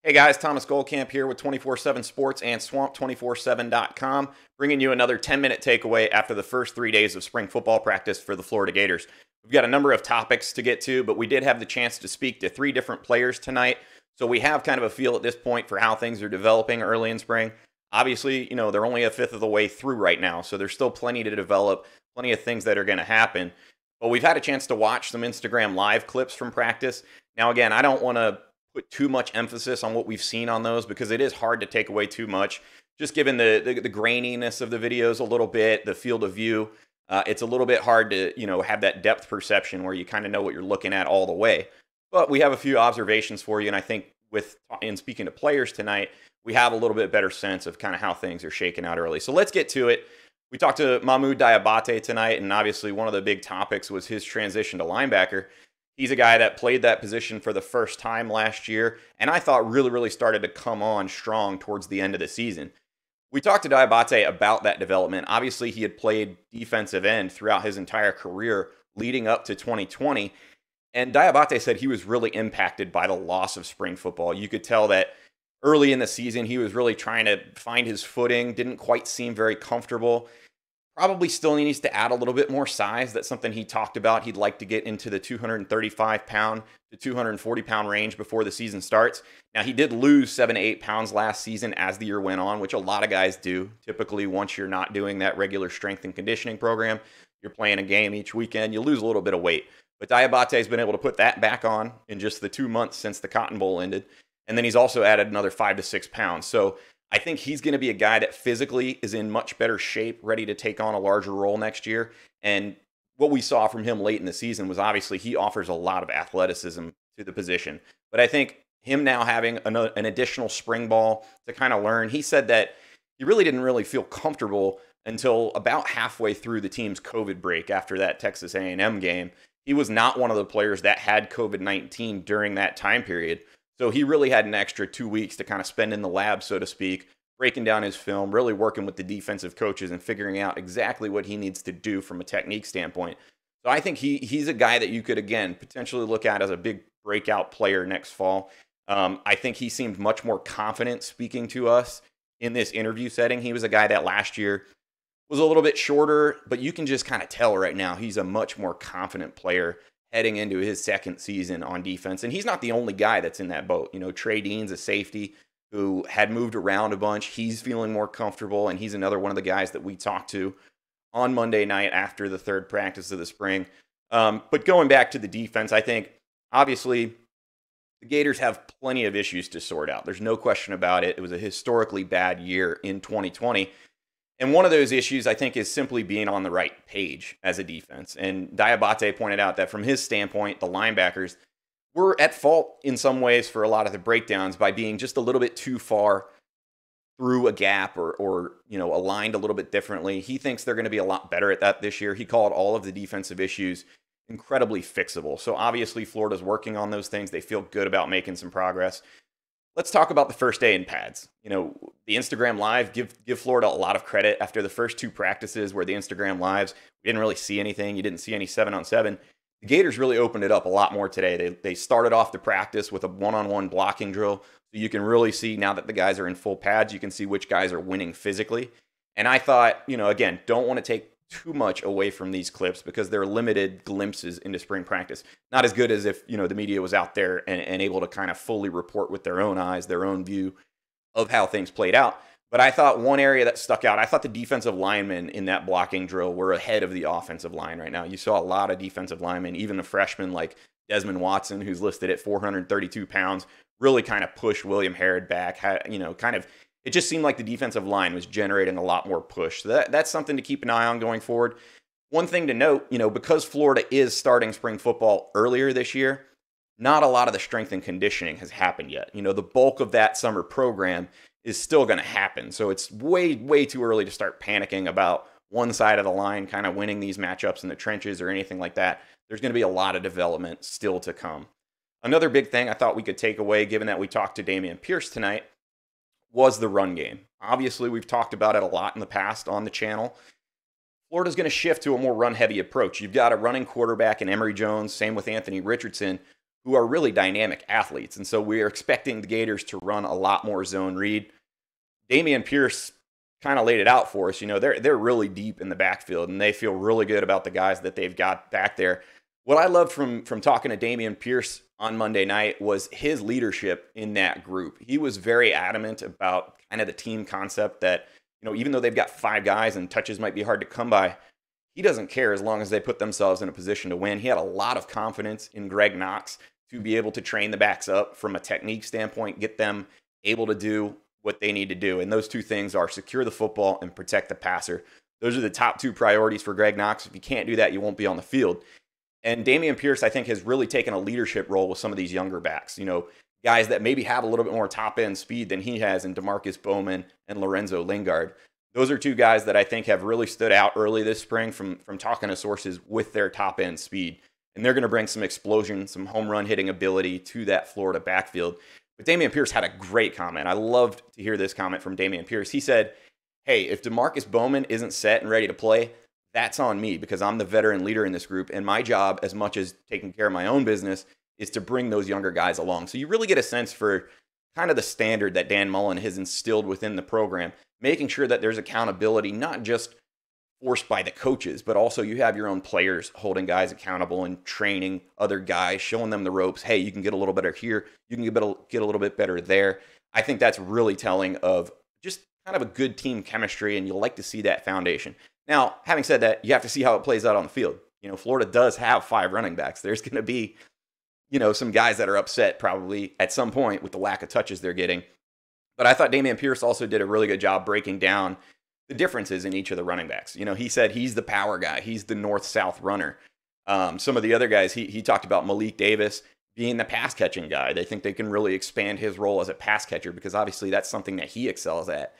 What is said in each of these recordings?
Hey guys, Thomas Goldkamp here with 24/7 Sports and Swamp247.com, bringing you another 10-minute takeaway after the first 3 days of spring football practice for the Florida Gators. We've got a number of topics to get to, but we did have the chance to speak to 3 different players tonight, so we have kind of a feel at this point for how things are developing early in spring. Obviously, they're only a fifth of the way through right now, so there's still plenty to develop, plenty of things that are going to happen. But we've had a chance to watch some Instagram live clips from practice. Now, again, I don't want to put too much emphasis on what we've seen on those because it is hard to take away too much. Just given the graininess of the videos a little bit, the field of view, it's a little bit hard to have that depth perception where you kind of know what you're looking at all the way. But we have a few observations for you, and I think in speaking to players tonight, we have a little bit better sense of kind of how things are shaking out early. So let's get to it. We talked to Mahmoud Diabate tonight, and obviously one of the big topics was his transition to linebacker. He's a guy that played that position for the first time last year, and I thought really started to come on strong towards the end of the season. We talked to Diabate about that development. Obviously, he had played defensive end throughout his entire career leading up to 2020, and Diabate said he was really impacted by the loss of spring football. You could tell that early in the season, he was really trying to find his footing, didn't quite seem very comfortable. Probably still needs to add a little bit more size. That's something he talked about. He'd like to get into the 235-pound to 240-pound range before the season starts. Now, he did lose 7 to 8 pounds last season as the year went on, which a lot of guys do. Typically, once you're not doing that regular strength and conditioning program, you're playing a game each weekend, you lose a little bit of weight. But Diabate has been able to put that back on in just the 2 months since the Cotton Bowl ended. And then he's also added another 5 to 6 pounds. So I think he's going to be a guy that physically is in much better shape, ready to take on a larger role next year. And what we saw from him late in the season was obviously he offers a lot of athleticism to the position. But I think him now having an additional spring ball to kind of learn, he said that he really didn't really feel comfortable until about halfway through the team's COVID break after that Texas A&M game. He was not one of the players that had COVID-19 during that time period. So he really had an extra 2 weeks to kind of spend in the lab, so to speak, breaking down his film, really working with the defensive coaches and figuring out exactly what he needs to do from a technique standpoint. So I think he's a guy that you could, again, potentially look at as a big breakout player next fall. I think he seemed much more confident speaking to us in this interview setting. He was a guy that last year was a little bit shorter, but you can just kind of tell right now he's a much more confident player heading into his second season on defense. And he's not the only guy that's in that boat. Trey Dean's a safety who had moved around a bunch. He's feeling more comfortable, and he's another one of the guys that we talked to on Monday night after the third practice of the spring. But going back to the defense, I think, obviously, the Gators have plenty of issues to sort out. There's no question about it. It was a historically bad year in 2020. And one of those issues, I think, is simply being on the right page as a defense. And Diabate pointed out that from his standpoint, the linebackers were at fault in some ways for a lot of the breakdowns by being just a little bit too far through a gap or aligned a little bit differently. He thinks they're going to be a lot better at that this year. He called all of the defensive issues incredibly fixable. So obviously, Florida's working on those things. They feel good about making some progress. Let's talk about the first day in pads. The Instagram Live, give Florida a lot of credit. After the first 2 practices where the Instagram Lives, we didn't really see anything. You didn't see any 7-on-7. The Gators really opened it up a lot more today. They started off the practice with a one-on-one blocking drill. So you can really see now that the guys are in full pads, you can see which guys are winning physically. And I thought, again, don't want to take too much away from these clips because they're limited glimpses into spring practice. Not as good as if, the media was out there and able to kind of fully report with their own eyes, their own view of how things played out. But I thought one area that stuck out, I thought the defensive linemen in that blocking drill were ahead of the offensive line right now. You saw a lot of defensive linemen, even a freshman like Desmond Watson, who's listed at 432 pounds, really kind of push William Harrod back, it just seemed like the defensive line was generating a lot more push. So that's something to keep an eye on going forward. One thing to note, because Florida is starting spring football earlier this year, not a lot of the strength and conditioning has happened yet. The bulk of that summer program is still going to happen. So it's way too early to start panicking about one side of the line kind of winning these matchups in the trenches or anything like that. There's going to be a lot of development still to come. Another big thing I thought we could take away, given that we talked to Dameon Pierce tonight, was the run game. Obviously, we've talked about it a lot in the past on the channel. Florida's going to shift to a more run-heavy approach. You've got a running quarterback in Emory Jones, same with Anthony Richardson, who are really dynamic athletes. And so we're expecting the Gators to run a lot more zone read. Dameon Pierce kind of laid it out for us. They're really deep in the backfield, and they feel really good about the guys that they've got back there. What I loved from talking to Dameon Pierce on Monday night was his leadership in that group. He was very adamant about kind of the team concept that, even though they've got 5 guys and touches might be hard to come by, he doesn't care as long as they put themselves in a position to win. He had a lot of confidence in Greg Knox to be able to train the backs up from a technique standpoint, get them able to do what they need to do. And those 2 things are secure the football and protect the passer. Those are the top 2 priorities for Greg Knox. If you can't do that, you won't be on the field. And Dameon Pierce, I think, has really taken a leadership role with some of these younger backs. Guys that maybe have a little bit more top-end speed than he has in DeMarcus Bowman and Lorenzo Lingard. Those are 2 guys that I think have really stood out early this spring from talking to sources with their top-end speed. And they're going to bring some explosion, some home run hitting ability to that Florida backfield. But Dameon Pierce had a great comment. I loved to hear this comment from Dameon Pierce. He said, hey, if DeMarcus Bowman isn't set and ready to play, that's on me because I'm the veteran leader in this group. And my job, as much as taking care of my own business, is to bring those younger guys along. So you really get a sense for kind of the standard that Dan Mullen has instilled within the program, making sure that there's accountability, not just forced by the coaches, but also you have your own players holding guys accountable and training other guys, showing them the ropes. Hey, you can get a little better here. You can get a little bit better there. I think that's really telling of just kind of a good team chemistry, and you'll like to see that foundation. Now, having said that, you have to see how it plays out on the field. Florida does have 5 running backs. There's going to be, some guys that are upset probably at some point with the lack of touches they're getting. But I thought Dameon Pierce also did a really good job breaking down the differences in each of the running backs. He said he's the power guy. He's the north-south runner. Some of the other guys, he talked about Malik Davis being the pass-catching guy. They think they can really expand his role as a pass catcher because obviously that's something that he excels at.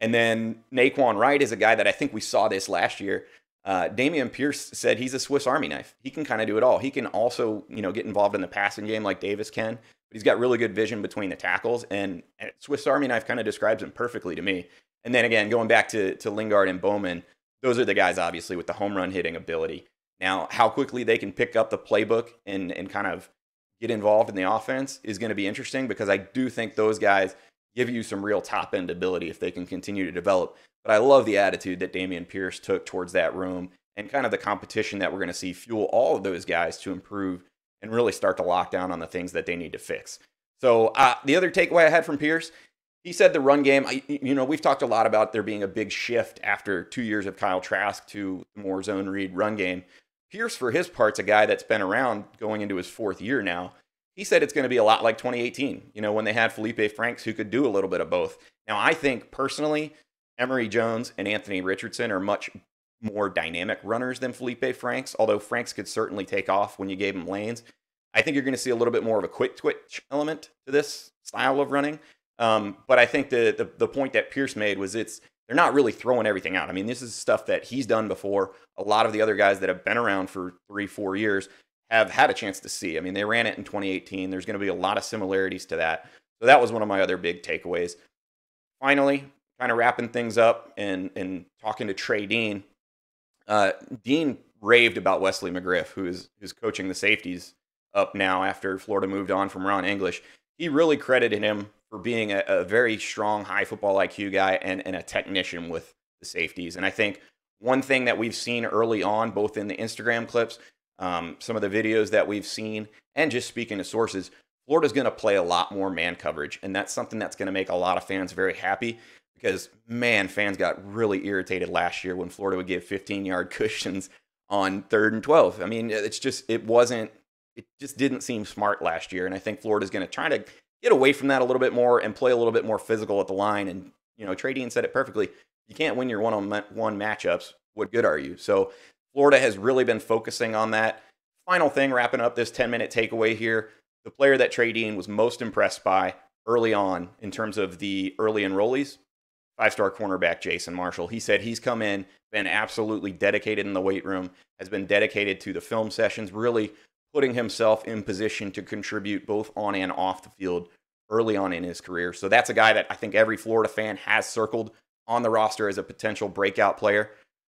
And then Naquan Wright is a guy that I think we saw this last year. Dameon Pierce said he's a Swiss Army knife. He can kind of do it all. He can also, get involved in the passing game like Davis can, but he's got really good vision between the tackles, and Swiss Army knife kind of describes him perfectly to me. And then again, going back to Lingard and Bowman, those are the guys obviously with the home run hitting ability. Now, how quickly they can pick up the playbook and kind of get involved in the offense is going to be interesting because I do think those guys give you some real top-end ability if they can continue to develop. But I love the attitude that Dameon Pierce took towards that room and kind of the competition that we're going to see fuel all of those guys to improve and really start to lock down on the things that they need to fix. So the other takeaway I had from Pierce, he said the run game, we've talked a lot about there being a big shift after 2 years of Kyle Trask to the more zone read run game. Pierce, for his part's a guy that's been around going into his 4th year now. He said it's going to be a lot like 2018, when they had Felipe Franks who could do a little bit of both. Now, I think personally, Emory Jones and Anthony Richardson are much more dynamic runners than Felipe Franks, although Franks could certainly take off when you gave him lanes. I think you're going to see a little bit more of a quick twitch element to this style of running. But I think the point that Pierce made was they're not really throwing everything out. I mean, this is stuff that he's done before. A lot of the other guys that have been around for 3-4 years have had a chance to see. I mean, they ran it in 2018. There's going to be a lot of similarities to that. So that was one of my other big takeaways. Finally, kind of wrapping things up and talking to Trey Dean. Dean raved about Wesley McGriff, who's coaching the safeties up now after Florida moved on from Ron English. He really credited him for being a very strong, high football IQ guy and a technician with the safeties. And I think one thing that we've seen early on, both in the Instagram clips, some of the videos that we've seen, and just speaking to sources, Florida's going to play a lot more man coverage. And that's something that's going to make a lot of fans very happy because, man, fans got really irritated last year when Florida would give 15-yard cushions on 3rd and 12. I mean, it just didn't seem smart last year. And I think Florida's going to try to get away from that a little bit more and play a little bit more physical at the line. And, Trey Dean said it perfectly. You can't win your one-on-one matchups. What good are you? So Florida has really been focusing on that. Final thing, wrapping up this 10-minute takeaway here, the player that Trey Dean was most impressed by early on in terms of the early enrollees, 5-star cornerback Jason Marshall. He said he's come in, been absolutely dedicated in the weight room, has been dedicated to the film sessions, really putting himself in position to contribute both on and off the field early on in his career. So that's a guy that I think every Florida fan has circled on the roster as a potential breakout player.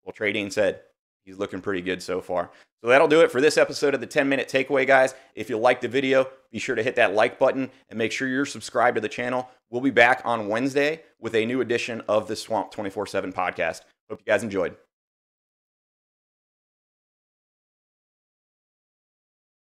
Well, Trey Dean said He's looking pretty good so far. So that'll do it for this episode of the 10-Minute Takeaway, guys. If you liked the video, be sure to hit that like button and make sure you're subscribed to the channel. We'll be back on Wednesday with a new edition of the Swamp 24/7 podcast. Hope you guys enjoyed.